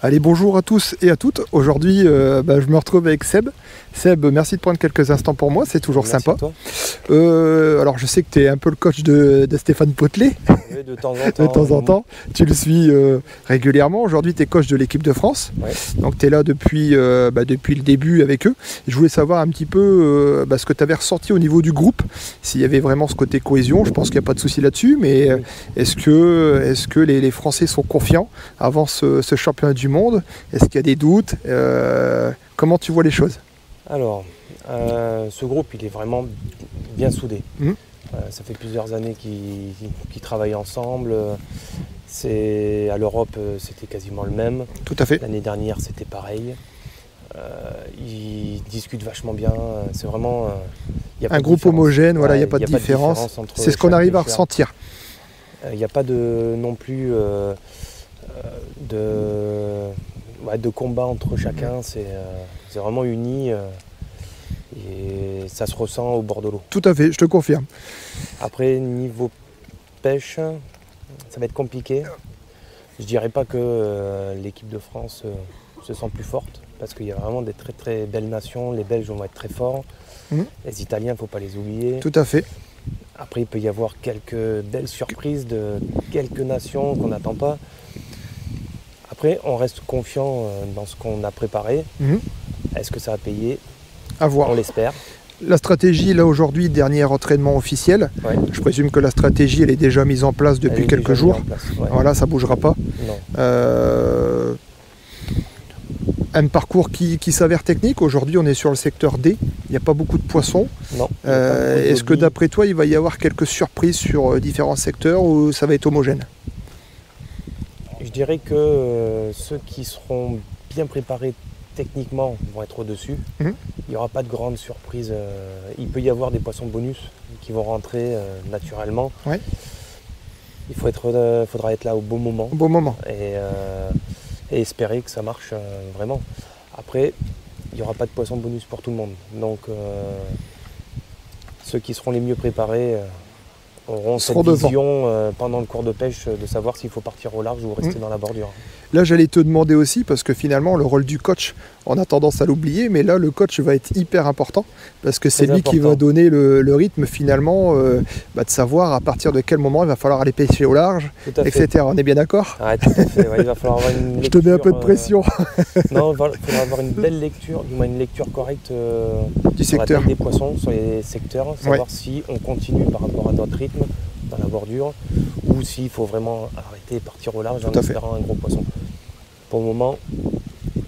Allez, bonjour à tous et à toutes. Aujourd'hui, je me retrouve avec Seb. Seb, merci de prendre quelques instants pour moi, c'est toujours Merci sympa. à toi. Alors, je sais que tu es un peu le coach de Stéphane Potelet. Oui, de temps en temps. De temps en temps. Tu le suis régulièrement. Aujourd'hui, tu es coach de l'équipe de France. Ouais. Donc, tu es là depuis le début avec eux. Je voulais savoir un petit peu ce que tu avais ressenti au niveau du groupe, s'il y avait vraiment ce côté cohésion. Je pense qu'il n'y a pas de souci là-dessus, mais Oui. est-ce que les Français sont confiants avant ce championnat du monde? Est-ce qu'il y a des doutes? Comment tu vois les choses? Alors, ce groupe, il est vraiment bien soudé. Mhm. Ça fait plusieurs années qu'ils travaillent ensemble. À l'Europe, c'était quasiment le même. Tout à fait. L'année dernière, c'était pareil. Ils discutent vachement bien. C'est vraiment... y a pas Un de groupe différence. homogène, voilà, il n'y a Ouais, pas de différence. entre C'est ce qu'on chaque arrive à pêcheur. ressentir. Il n'y a pas non plus de combat entre chacun. C'est vraiment uni. Et ça se ressent au bord de l'eau. Tout à fait, je te confirme. Après, niveau pêche, ça va être compliqué. Je dirais pas que l'équipe de France se sent plus forte, parce qu'il y a vraiment des très très belles nations. Les Belges vont être très forts. Mhm. Les Italiens, il ne faut pas les oublier. Tout à fait. Après, il peut y avoir quelques belles surprises de quelques nations qu'on n'attend pas. Après, on reste confiant dans ce qu'on a préparé. Mhm. Est-ce que ça va payer? À voir. On l'espère. La stratégie, là aujourd'hui, dernier entraînement officiel. Ouais. Je présume que la stratégie, elle est déjà mise en place depuis Elle est quelques déjà jours. mise en place, ouais. Voilà, ça bougera pas. Non. Un parcours qui s'avère technique. Aujourd'hui, on est sur le secteur D. Il n'y a pas beaucoup de poissons. Non. Il y a pas beaucoup de Est-ce que lobby. d'après toi, il va y avoir quelques surprises sur différents secteurs ou ça va être homogène? Je dirais que ceux qui seront bien préparés techniquement vont être au-dessus. Mhm. Il n'y aura pas de grandes surprises. Il peut y avoir des poissons bonus qui vont rentrer naturellement. Ouais. Il faudra être là au bon moment Au bon moment. et espérer que ça marche vraiment. Après, il n'y aura pas de poissons bonus pour tout le monde. Donc ceux qui seront les mieux préparés auront cette Seront devant. vision pendant le cours de pêche de savoir s'il faut partir au large ou rester dans la bordure. Là, j'allais te demander aussi, parce que finalement, le rôle du coach, on a tendance à l'oublier, mais là, le coach va être hyper important, parce que c'est Très lui qui va important. donner le rythme, finalement, de savoir à partir de quel moment il va falloir aller pêcher au large, Tout à fait. etc. On est bien d'accord? Ouais, tout à fait. Ouais, il va falloir avoir une lecture. Je te mets un peu de pression Non, il faudra avoir une belle lecture, du moins une lecture correcte du sur la secteur. taille des poissons, sur les secteurs, savoir si on continue par rapport à notre rythme dans la bordure ou s'il faut vraiment arrêter et partir au large en Tout à fait. espérant un gros poisson. Pour le moment,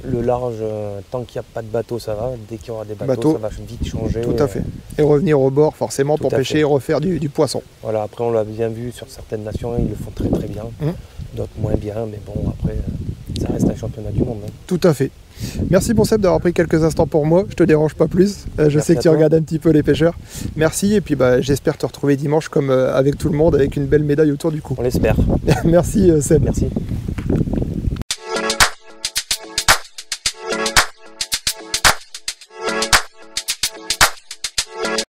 le large, tant qu'il n'y a pas de bateau, ça va. Dès qu'il y aura des bateaux, ça va vite changer. Tout à fait. Et revenir au bord, forcément, Tout pour à pêcher fait. et refaire du poisson. Voilà, après, on l'a bien vu sur certaines nations, ils le font très très bien. D'autres moins bien, mais bon, après, ça reste un championnat du monde. Hein. Tout à fait. Merci pour Seb d'avoir pris quelques instants pour moi. Je te dérange pas plus. Je Merci sais que à tu toi. regardes un petit peu les pêcheurs. Merci et puis j'espère te retrouver dimanche comme avec tout le monde avec une belle médaille autour du cou. On l'espère. Merci Seb. Merci.